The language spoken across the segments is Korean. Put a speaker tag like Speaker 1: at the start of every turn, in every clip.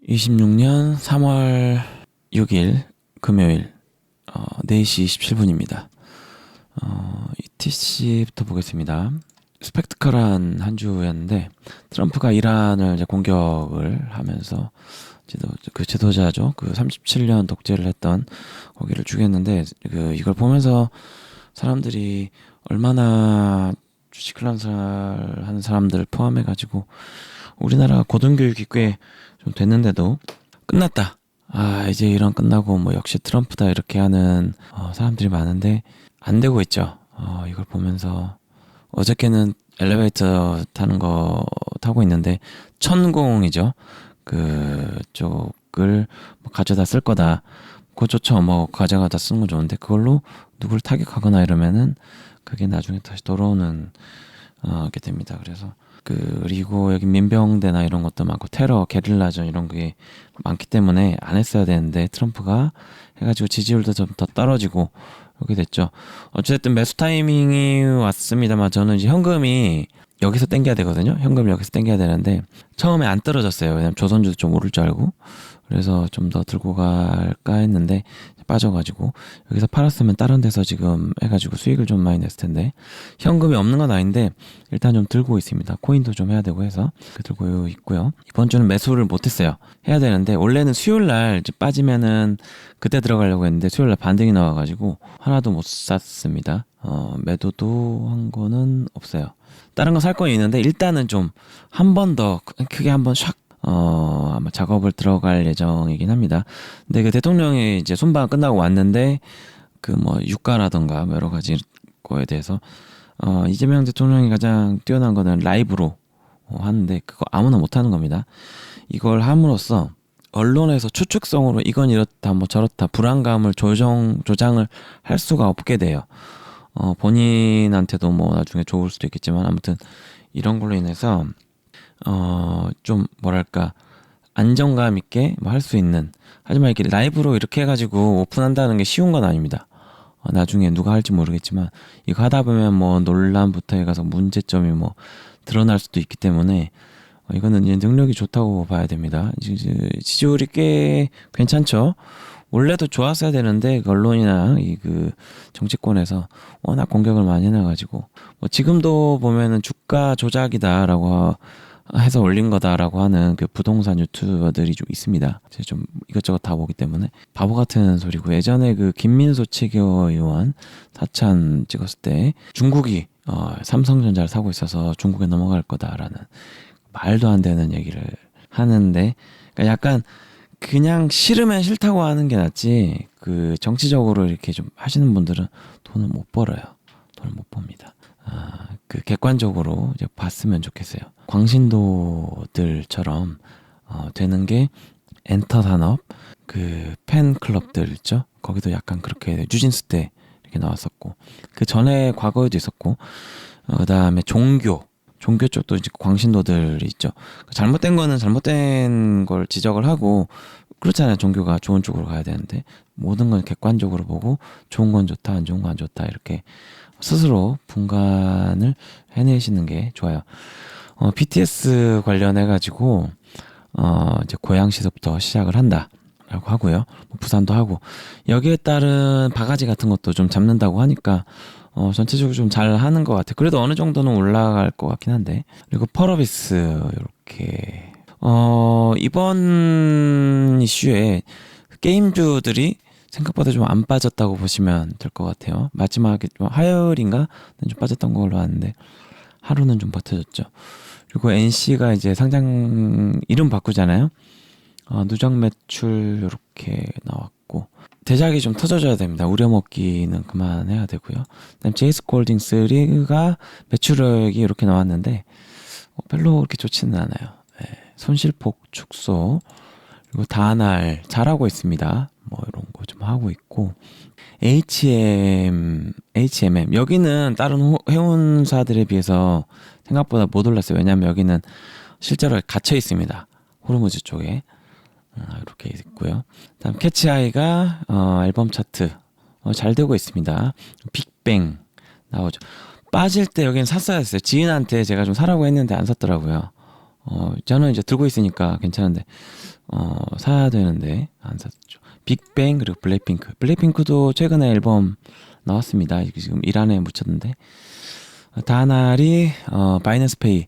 Speaker 1: 26년 3월 6일 금요일 4시 27분입니다. ETC부터 보겠습니다. 스펙트컬한 한 주였는데 트럼프가 이란을 이제 공격을 하면서 지도자죠. 그 37년 독재를 했던 거기를 죽였는데 이걸 보면서 사람들이 얼마나 주식을 하는 사람들 포함해가지고 우리나라 고등교육이 꽤 좀 됐는데도 끝났다. 이제 이런 끝나고 뭐 역시 트럼프다 이렇게 하는 사람들이 많은데 안 되고 있죠. 이걸 보면서 어저께는 엘리베이터 타는 거 타고 있는데 천공이죠. 그쪽을 뭐 가져다 쓸 거다. 그거 좋죠. 뭐 가져가다 쓰는 건 좋은데 그걸로 누굴 타격하거나 이러면은 그게 나중에 다시 돌아오는 게 됩니다. 그래서 그리고 여기 민병대나 이런 것도 많고 테러, 게릴라전 이런 게 많기 때문에 안 했어야 되는데 트럼프가 해가지고 지지율도 좀 더 떨어지고 이렇게 됐죠. 어쨌든 매수 타이밍이 왔습니다만 저는 이제 현금이 여기서 땡겨야 되거든요. 현금 여기서 땡겨야 되는데 처음에 안 떨어졌어요. 왜냐면 조선주도 좀 오를 줄 알고 그래서 좀 더 들고 갈까 했는데 빠져가지고 여기서 팔았으면 다른 데서 지금 해가지고 수익을 좀 많이 냈을 텐데 현금이 없는 건 아닌데 일단 좀 들고 있습니다. 코인도 좀 해야 되고 해서 들고 있고요. 이번 주는 매수를 못했어요. 해야 되는데 원래는 수요일 날 빠지면은 그때 들어가려고 했는데 수요일 날 반등이 나와가지고 하나도 못 샀습니다. 매도도 한 거는 없어요. 다른 거 살 건 있는데 일단은 좀 한 번 더 크게 한번 샥 아마 작업을 들어갈 예정이긴 합니다. 근데 그 대통령이 이제 순방 끝나고 왔는데 그 뭐 유가라던가 뭐 여러 가지 거에 대해서 이재명 대통령이 가장 뛰어난 거는 라이브로 하는데 그거 아무나 못 하는 겁니다. 이걸 함으로써 언론에서 추측성으로 이건 이렇다 뭐 저렇다 불안감을 조장을 할 수가 없게 돼요. 본인한테도 뭐 나중에 좋을 수도 있겠지만 아무튼 이런 걸로 인해서 좀 뭐랄까 안정감 있게 뭐 할 수 있는 하지만 이렇게 라이브로 이렇게 해가지고 오픈한다는 게 쉬운 건 아닙니다. 나중에 누가 할지 모르겠지만 이거 하다 보면 뭐 논란부터 해가서 문제점이 뭐 드러날 수도 있기 때문에 이거는 이제 능력이 좋다고 봐야 됩니다. 지지율이 꽤 괜찮죠. 원래도 좋았어야 되는데 그 언론이나 그 정치권에서 워낙 공격을 많이 해놔가지고 뭐 지금도 보면은 주가 조작이다라고 해서 올린 거다라고 하는 그 부동산 유튜버들이 좀 있습니다. 제가 좀 이것저것 다 보기 때문에 바보 같은 소리고 예전에 그 김민수 최고위원 사찬 찍었을 때 중국이 삼성전자를 사고 있어서 중국에 넘어갈 거다라는 말도 안 되는 얘기를 하는데 그러니까 약간 그냥 싫으면 싫다고 하는 게 낫지 그 정치적으로 이렇게 좀 하시는 분들은 돈을 못 벌어요. 돈을 못 법니다. 그 객관적으로 이제 봤으면 좋겠어요. 광신도들처럼 되는 게 엔터 산업 그 팬클럽들 있죠. 거기도 약간 그렇게 뉴진스 때 이렇게 나왔었고 그 전에 과거에도 있었고 그다음에 종교 쪽도 이제 광신도들이 있죠. 잘못된 거는 잘못된 걸 지적을 하고 그렇잖아요. 종교가 좋은 쪽으로 가야 되는데 모든 건 객관적으로 보고 좋은 건 좋다, 안 좋은 건 안 좋다 이렇게 스스로 분간을 해내시는 게 좋아요. BTS 관련해가지고 이제 고양시서부터 시작을 한다라고 하고요. 뭐 부산도 하고 여기에 따른 바가지 같은 것도 좀 잡는다고 하니까 전체적으로 좀 잘 하는 것 같아요. 그래도 어느 정도는 올라갈 것 같긴 한데 그리고 펄어비스 이렇게 이번 이슈에 게임주들이 생각보다 좀 안 빠졌다고 보시면 될 것 같아요. 마지막에 좀 화요일인가 좀 빠졌던 걸로 아는데 하루는 좀 버텨줬죠. 그리고 NC가 이제 상장 이름 바꾸잖아요. 누적 매출 이렇게 나왔고 대작이 좀 터져줘야 됩니다. 우려먹기는 그만해야 되고요. 그다음 제이스콜딩3가 매출액이 이렇게 나왔는데 별로 그렇게 좋지는 않아요. 네, 손실폭 축소 그리고 다날 잘하고 있습니다. 뭐 이런 거 좀 하고 있고 HMM 여기는 다른 회원사들에 비해서 생각보다 못 올랐어요. 왜냐하면 여기는 실제로 갇혀 있습니다. 호르무즈 쪽에 이렇게 있고요. 다음 캐치아이가 앨범 차트 잘 되고 있습니다. 빅뱅 나오죠. 빠질 때 여기는 샀어야 했어요. 지인한테 제가 좀 사라고 했는데 안 샀더라고요. 저는 이제 들고 있으니까 괜찮은데 사야 되는데 안 샀죠. 빅뱅 그리고 블랙핑크. 블랙핑크도 최근에 앨범 나왔습니다. 이게 지금 일 안에 묻혔는데 다나리 바이낸스페이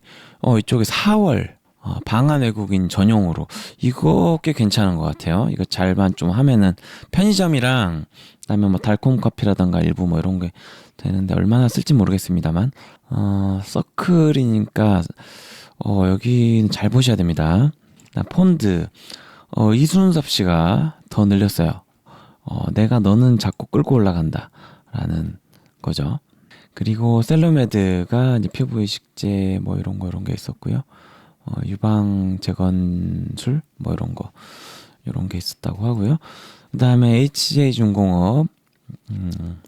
Speaker 1: 이쪽에 4월 방한 외국인 전용으로 이거 꽤 괜찮은 것 같아요. 이거 잘만 좀 하면은 편의점이랑 그다음에 뭐 달콤 커피라던가 일부 뭐 이런 게 되는데 얼마나 쓸지 모르겠습니다만 서클이니까 여기는 잘 보셔야 됩니다. 폰드 이순섭 씨가 더 늘렸어요. 내가 너는 자꾸 끌고 올라간다 라는 거죠. 그리고 셀로메드가 이제 피부 이식제 뭐 이런 게 있었고요. 유방 재건술 뭐 이런 게 있었다고 하고요. 그다음에 HJ중공업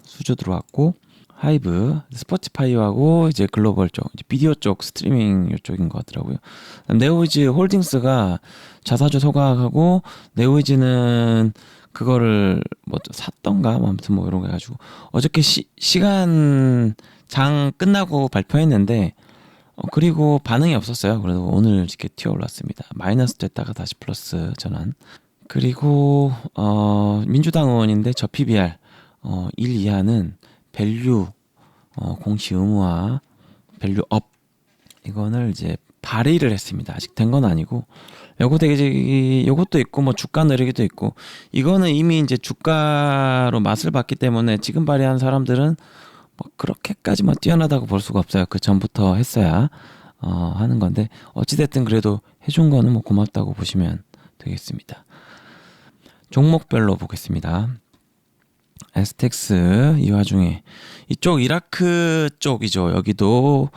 Speaker 1: 수주 들어왔고 하이브 스포티파이하고 이제 글로벌 쪽 이제 비디오 쪽 스트리밍 이쪽인 것 같더라고요. 네오이즈 홀딩스가 자사주 소각하고 네오이즈는 그거를 뭐 샀던가 뭐 아무튼 뭐 이런 거 해가지고 어저께 시간 장 끝나고 발표했는데 그리고 반응이 없었어요. 그래도 오늘 이렇게 튀어 올랐습니다. 마이너스 됐다가 다시 플러스 전환. 그리고 민주당 의원인데 저 PBR 1 이하는 밸류 공시 의무화 밸류 업 이거를 이제 발의를 했습니다. 아직 된 건 아니고 요것도 있고 뭐 주가 내리기도 있고 이거는 이미 이제 주가로 맛을 봤기 때문에 지금 발의한 사람들은 뭐 그렇게까지 뭐 뛰어나다고 볼 수가 없어요. 그 전부터 했어야 하는 건데 어찌됐든 그래도 해준 거는 뭐 고맙다고 보시면 되겠습니다. 종목별로 보겠습니다. 에스텍스 이 와중에 이쪽 이라크 쪽이죠. 여기도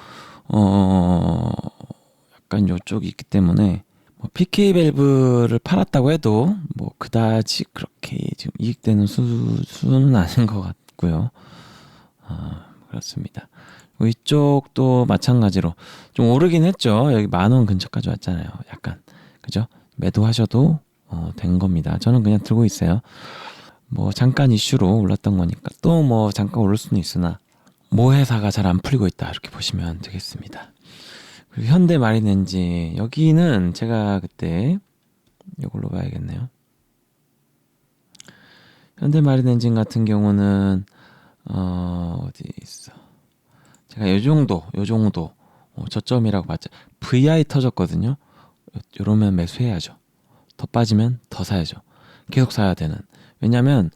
Speaker 1: 약간 요쪽이 있기 때문에 뭐 PK 밸브를 팔았다고 해도 뭐 그다지 그렇게 지금 이익되는 수는 아닌 것 같고요. 그렇습니다. 이쪽도 마찬가지로 좀 오르긴 했죠. 여기 10,000원 근처까지 왔잖아요. 약간 그죠? 매도하셔도 된 겁니다. 저는 그냥 들고 있어요. 뭐 잠깐 이슈로 올랐던 거니까 또 뭐 잠깐 오를 수는 있으나 모 회사가 잘 안 풀리고 있다 이렇게 보시면 되겠습니다. 그리고 현대마린엔진 여기는 제가 그때 이걸로 봐야겠네요. 현대마린엔진 같은 경우는 어디 있어? 제가 요 정도 저점이라고 봤죠. VI 터졌거든요. 요러면 매수해야죠. 더 빠지면 더 사야죠. 계속 사야 되는. 왜냐면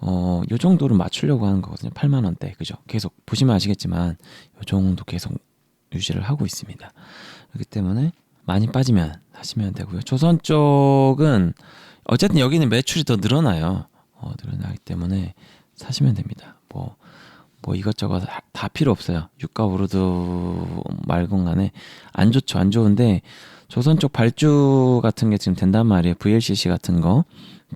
Speaker 1: 요 정도를 맞추려고 하는 거거든요. 8만 원대. 그죠? 계속 보시면 아시겠지만 요 정도 계속 유지를 하고 있습니다. 그렇기 때문에 많이 빠지면 사시면 되고요. 조선 쪽은 어쨌든 여기는 매출이 더 늘어나요. 늘어나기 때문에 사시면 됩니다. 뭐 이것저것 다 필요 없어요. 유가 오르도 말건 간에 안 좋죠. 안 좋은데 조선 쪽 발주 같은 게 지금 된단 말이에요. VLCC 같은 거.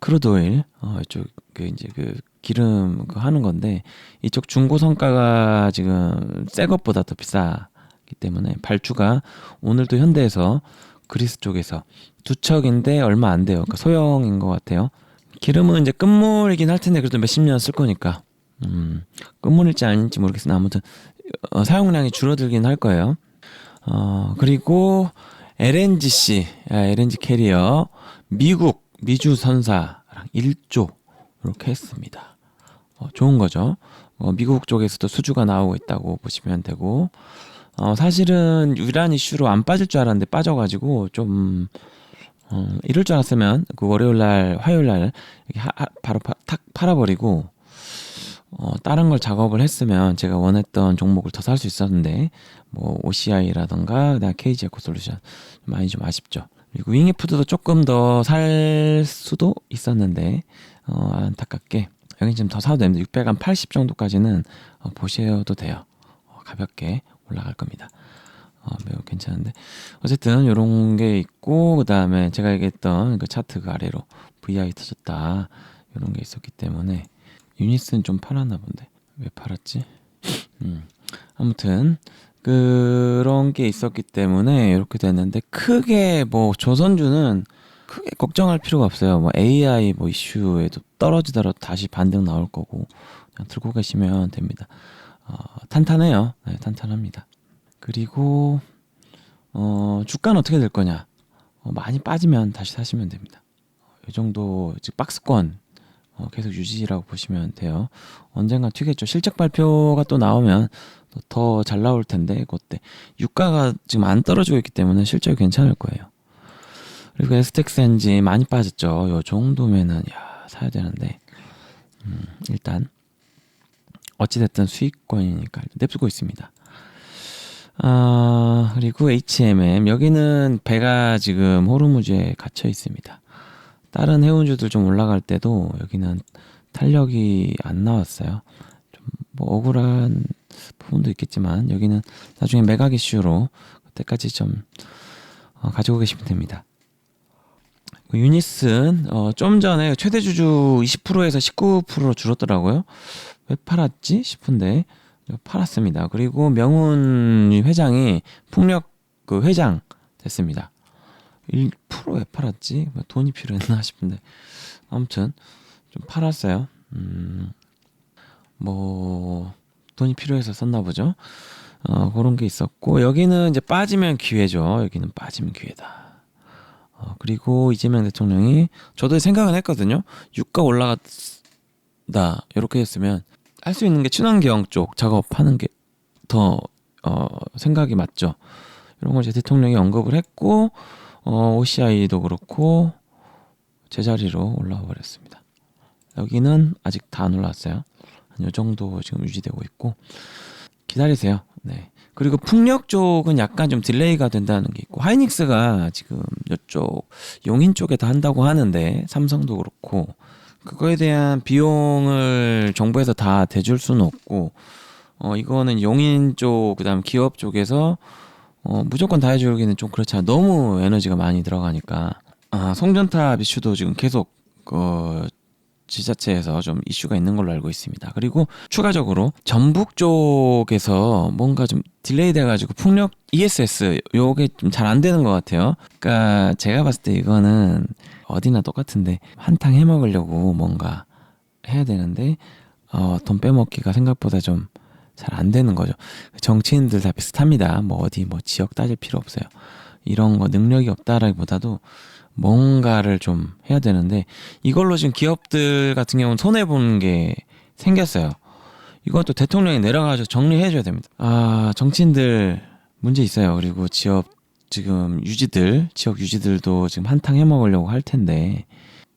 Speaker 1: 크루드 오일 이쪽 이제 그 기름 그 하는 건데 이쪽 중고 성가가 지금 새 것보다 더 비싸기 때문에 발주가 오늘도 현대에서 그리스 쪽에서 두 척인데 얼마 안 돼요. 그러니까 소형인 것 같아요. 기름은 이제 끝물이긴 할 텐데 그래도 몇십 년 쓸 거니까 끝물일지 아닌지 모르겠으나 아무튼 사용량이 줄어들긴 할 거예요. 그리고 LNGC, LNG 캐리어 미주 선사랑 1조 이렇게 했습니다. 좋은 거죠. 미국 쪽에서도 수주가 나오고 있다고 보시면 되고 사실은 유란 이슈로 안 빠질 줄 알았는데 빠져가지고 좀 이럴 줄 알았으면 그 월요일날 화요일날 바로 탁 팔아버리고 다른 걸 작업을 했으면 제가 원했던 종목을 더 살 수 있었는데 뭐 OCI라던가 그다음 KG 에코솔루션 많이 좀 아쉽죠. 그리고 윙이푸드도 조금 더 살 수도 있었는데 안타깝게 여기 좀 더 사도 됩니다. 680 정도까지는 보셔도 돼요. 가볍게 올라갈 겁니다. 매우 괜찮은데 어쨌든 이런 게 있고 그 다음에 제가 얘기했던 그 차트 그 아래로 VI 터졌다 이런 게 있었기 때문에 유니스는 좀 팔았나 본데 왜 팔았지? 아무튼 그런 게 있었기 때문에 이렇게 됐는데 크게 뭐 조선주는 크게 걱정할 필요가 없어요. 뭐 AI 뭐 이슈에도 떨어지더라도 다시 반등 나올 거고 그냥 들고 계시면 됩니다. 탄탄해요. 네, 탄탄합니다. 그리고 주가는 어떻게 될 거냐? 많이 빠지면 다시 사시면 됩니다. 이 정도 즉 박스권 계속 유지라고 보시면 돼요. 언젠가 튀겠죠. 실적 발표가 또 나오면 더 잘 나올 텐데 그때 유가가 지금 안 떨어지고 있기 때문에 실적이 괜찮을 거예요. 그리고 STX 엔진 많이 빠졌죠. 요 정도면은 사야 되는데 일단 어찌됐든 수익권이니까 냅두고 있습니다. 그리고 HMM 여기는 배가 지금 호르무즈에 갇혀 있습니다. 다른 해운주들 좀 올라갈 때도 여기는 탄력이 안 나왔어요. 좀 뭐 억울한 부분도 있겠지만 여기는 나중에 매각 이슈로 그때까지 좀 가지고 계시면 됩니다. 유니슨 좀 전에 최대 주주 20%에서 19%로 줄었더라고요. 왜 팔았지 싶은데 팔았습니다. 그리고 명훈 회장이 풍력 그 회장 됐습니다. 1%에 팔았지? 돈이 필요했나 싶은데 아무튼 좀 팔았어요. 뭐 돈이 필요해서 썼나 보죠. 그런 게 있었고 여기는 이제 빠지면 기회죠. 여기는 빠지면 기회다. 그리고 이재명 대통령이 저도 생각은 했거든요. 유가 올라갔다 이렇게 했으면 할 수 있는 게 친환경 쪽 작업하는 게 더 생각이 맞죠. 이런 걸 이제 대통령이 언급을 했고 OCI도 그렇고 제자리로 올라와 버렸습니다. 여기는 아직 다 안 올라왔어요. 한 이 정도 지금 유지되고 있고 기다리세요. 네. 그리고 풍력 쪽은 약간 좀 딜레이가 된다는 게 있고 하이닉스가 지금 이쪽 용인 쪽에다 한다고 하는데 삼성도 그렇고 그거에 대한 비용을 정부에서 다 대줄 수는 없고 이거는 용인 쪽 그다음 기업 쪽에서 무조건 다 해주기는 좀 그렇잖아. 너무 에너지가 많이 들어가니까 송전탑 이슈도 지금 계속 지자체에서 좀 이슈가 있는 걸로 알고 있습니다. 그리고 추가적으로 전북 쪽에서 뭔가 좀 딜레이 돼가지고 풍력 ESS 요게 좀 잘 안 되는 것 같아요. 그러니까 제가 봤을 때 이거는 어디나 똑같은데 한탕 해먹으려고 뭔가 해야 되는데 돈 빼먹기가 생각보다 좀 잘 안 되는 거죠. 정치인들 다 비슷합니다. 뭐 어디 뭐 지역 따질 필요 없어요. 이런 거 능력이 없다라기보다도 뭔가를 좀 해야 되는데 이걸로 지금 기업들 같은 경우는 손해보는 게 생겼어요. 이것도 대통령이 내려가서 정리해줘야 됩니다. 정치인들 문제 있어요. 그리고 지역 유지들도 지금 한탕 해먹으려고 할 텐데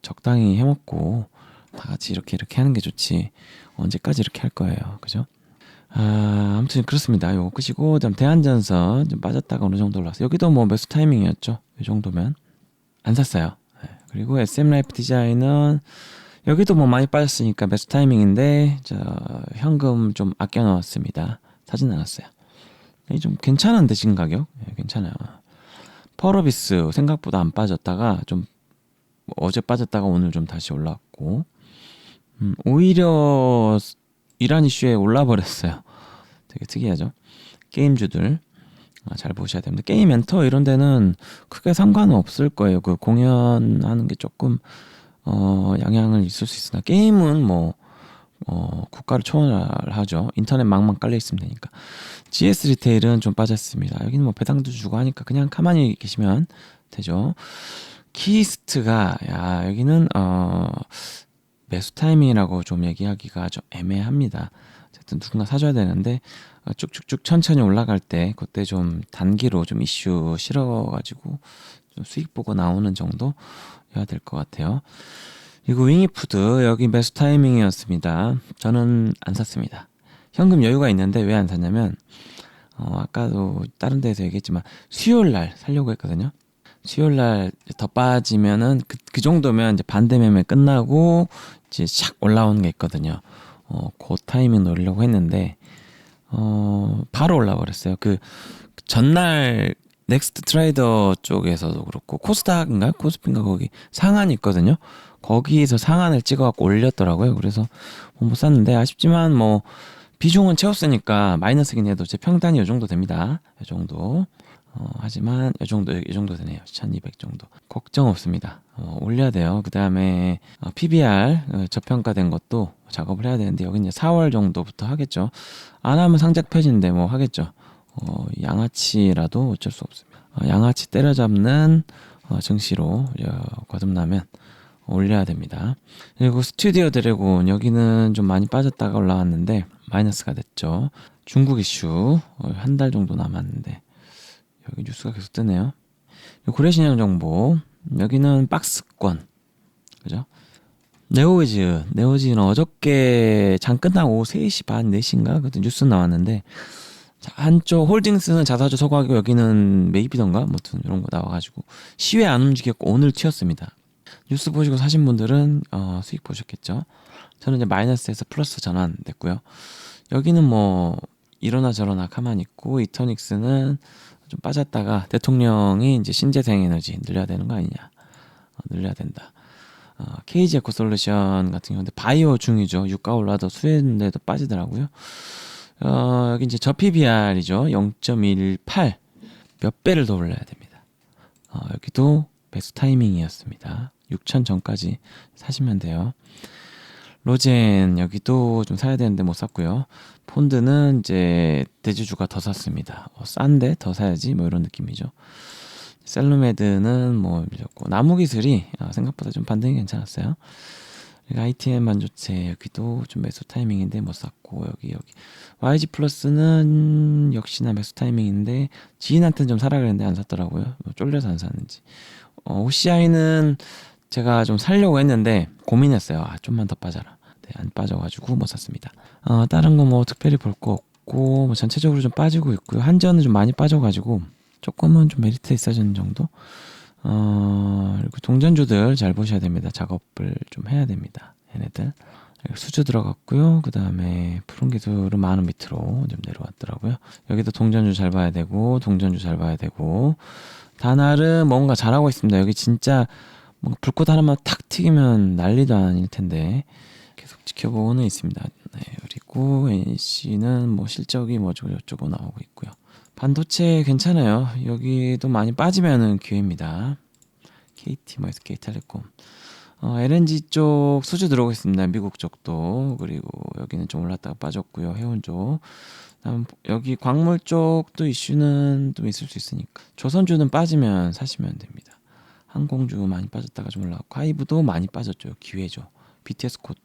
Speaker 1: 적당히 해먹고 다 같이 이렇게 하는 게 좋지 언제까지 이렇게 할 거예요. 그죠? 아무튼 그렇습니다. 요거 끝이고 대한전선 좀 빠졌다가 어느 정도 올라왔어요. 여기도 뭐 매수 타이밍이었죠. 이 정도면 안 샀어요. 네. 그리고 SM라이프 디자인은 여기도 뭐 많이 빠졌으니까 매수 타이밍인데 현금 좀 아껴 넣었습니다. 사진 않았어요. 좀 괜찮은데 지금 가격 괜찮아요. 펄어비스 생각보다 안 빠졌다가 좀 어제 빠졌다가 오늘 좀 다시 올라왔고 오히려 이란 이슈에 올라버렸어요. 되게 특이하죠. 게임주들 잘 보셔야 됩니다. 게임 엔터 이런 데는 크게 상관은 없을 거예요. 그 공연하는 게 조금 영향을 있을 수 있으나 게임은 뭐 국가를 초월하죠. 인터넷 망만 깔려 있으면 되니까. GS 리테일은 좀 빠졌습니다. 여기는 뭐 배당도 주고 하니까 그냥 가만히 계시면 되죠. 키스트가 여기는 매수 타이밍이라고 좀 얘기하기가 좀 애매합니다. 어쨌든 누군가 사줘야 되는데 쭉쭉쭉 천천히 올라갈 때 그때 좀 단기로 좀 이슈 실어가지고 좀 수익 보고 나오는 정도 해야 될 것 같아요. 그리고 윙이푸드 여기 매수 타이밍이었습니다. 저는 안 샀습니다. 현금 여유가 있는데 왜 안 샀냐면 아까도 다른 데서 얘기했지만 수요일날 살려고 했거든요. 수요일날 더 빠지면은 그 정도면 이제 반대 매매 끝나고 이제 샥 올라오는 게 있거든요. 그 타이밍 노리려고 했는데 바로 올라와 버렸어요. 그 전날 넥스트 트레이더 쪽에서도 그렇고 코스닥인가 코스피인가 거기 상한이 있거든요. 거기에서 상한을 찍어갖고 올렸더라고요. 그래서 못 샀는데 아쉽지만 뭐 비중은 채웠으니까 마이너스긴 해도 제 평단이 이 정도 됩니다. 이 정도. 하지만 이 정도 되네요. 1200 정도. 걱정 없습니다. 올려야 돼요. 그 다음에 PBR 저평가된 것도 작업을 해야 되는데 여기 이제 4월 정도부터 하겠죠. 안 하면 상작 폐지인데 뭐 하겠죠. 양아치라도 어쩔 수 없습니다. 양아치 때려잡는 증시로 거듭나면 올려야 됩니다. 그리고 스튜디오 드래곤 여기는 좀 많이 빠졌다가 올라왔는데 마이너스가 됐죠. 중국 이슈 한 달 정도 남았는데 여기 뉴스가 계속 뜨네요. 고래신형 정보 여기는 박스권 그죠? 네오지는 어저께 장 끝나고 오후 3시 반 4시인가 그때 뉴스 나왔는데 한쪽 홀딩스는 자사주 소각이고 여기는 매입이던가 뭐든 이런 거 나와가지고 시외 안 움직였고 오늘 튀었습니다. 뉴스 보시고 사신 분들은 수익 보셨겠죠. 저는 이제 마이너스에서 플러스 전환됐고요. 여기는 뭐 이러나 저러나 가만히 있고 이터닉스는 좀 빠졌다가 대통령이 이제 신재생에너지 늘려야 되는 거 아니냐, 늘려야 된다. KG 에코솔루션 같은 경우는 바이오 중이죠. 유가 올라도 수혜인데도 빠지더라고요. 여기 이제 저PBR이죠. 0.18 몇 배를 더 올려야 됩니다. 여기도 매수 타이밍이었습니다. 6천 전까지 사시면 돼요. 로젠 여기도 좀 사야 되는데 못 샀고요. 폰드는 이제 대주주가 더 샀습니다. 싼데 더 사야지 뭐 이런 느낌이죠. 셀루메드는 뭐 밀렸고 나무기술이 생각보다 좀 반등이 괜찮았어요. ITM 반도체 여기도 좀 매수 타이밍인데 못 샀고 여기 YG 플러스는 역시나 매수 타이밍인데 지인한테는 좀 사라 그랬는데 안 샀더라고요. 뭐 쫄려서 안 샀는지. OCI는 제가 좀 살려고 했는데 고민했어요. 좀만 더 빠져라. 네, 안 빠져가지고 못 샀습니다. 다른 거 뭐 특별히 볼 거 없고 뭐 전체적으로 좀 빠지고 있고요. 한전은 좀 많이 빠져가지고 조금은 좀 메리트 있어지는 정도. 그리고 동전주들 잘 보셔야 됩니다. 작업을 좀 해야 됩니다. 얘네들 수주 들어갔고요. 그 다음에 푸른기술은 10,000원 밑으로 좀 내려왔더라고요. 여기도 동전주 잘 봐야 되고 동전주 잘 봐야 되고 다날은 뭔가 잘하고 있습니다. 여기 진짜 뭔가 불꽃 하나만 탁 튀기면 난리도 아닐 텐데 계속 지켜보고는 있습니다. 네, 그리고 NC는 뭐 실적이 뭐 저쩌고 나오고 있고요. 반도체 괜찮아요. 여기도 많이 빠지면은 기회입니다. KT 뭐 SK텔레콤. LNG 쪽 수주 들어오고 있습니다. 미국 쪽도. 그리고 여기는 좀 올랐다가 빠졌고요. 해운 쪽. 다음 여기 광물 쪽도 이슈는 좀 있을 수 있으니까. 조선주는 빠지면 사시면 됩니다. 항공주 많이 빠졌다가 좀 올라왔고 하이브도 많이 빠졌죠. 기회죠. BTS 곧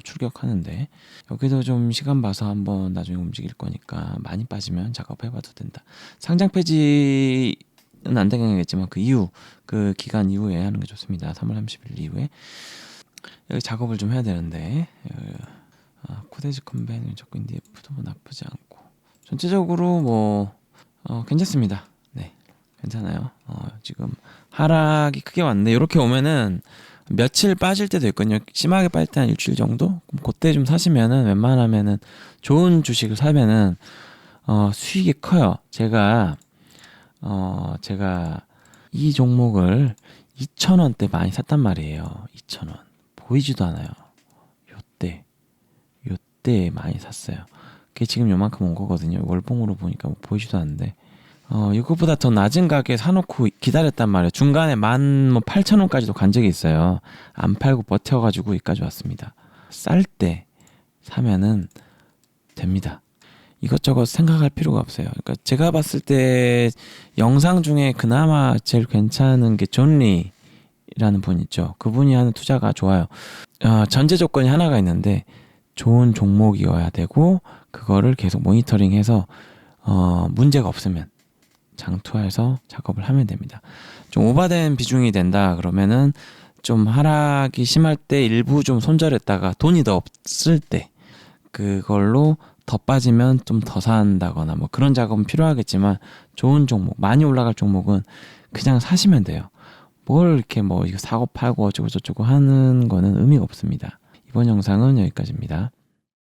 Speaker 1: 출격하는데 여기도 좀 시간 봐서 한번 나중에 움직일 거니까 많이 빠지면 작업해봐도 된다. 상장 폐지는 안 되겠지만 그 이후 그 기간 이후에 하는 게 좋습니다. 3월 30일 이후에 여기 작업을 좀 해야 되는데 코데지 컴벤 적고 인디에프도 뭐 나쁘지 않고 전체적으로 뭐 괜찮습니다. 네, 괜찮아요. 지금 하락이 크게 왔는데 이렇게 오면은 며칠 빠질 때도 있거든요. 심하게 빠질 때 한 일주일 정도? 그때 좀 사시면은 웬만하면은 좋은 주식을 사면은 수익이 커요. 제가 이 종목을 2,000원대 많이 샀단 말이에요. 2,000원. 보이지도 않아요. 요때 많이 샀어요. 그게 지금 요만큼 온 거거든요. 월봉으로 보니까 뭐 보이지도 않는데 이거보다 더 낮은 가격에 사놓고 기다렸단 말이에요. 중간에 18,000원까지도 간 적이 있어요. 안 팔고 버텨가지고 여기까지 왔습니다. 쌀 때 사면은 됩니다. 이것저것 생각할 필요가 없어요. 그러니까 제가 봤을 때 영상 중에 그나마 제일 괜찮은 게 존리라는 분 있죠. 그분이 하는 투자가 좋아요. 전제 조건이 하나가 있는데 좋은 종목이어야 되고 그거를 계속 모니터링해서 문제가 없으면 장투해서 작업을 하면 됩니다. 좀 오버된 비중이 된다 그러면은 좀 하락이 심할 때 일부 좀 손절했다가 돈이 더 없을 때 그걸로 더 빠지면 좀 더 산다거나 뭐 그런 작업은 필요하겠지만 좋은 종목 많이 올라갈 종목은 그냥 사시면 돼요. 뭘 이렇게 뭐 이거 사고 팔고 어쩌고 저쩌고 하는 거는 의미가 없습니다. 이번 영상은 여기까지입니다.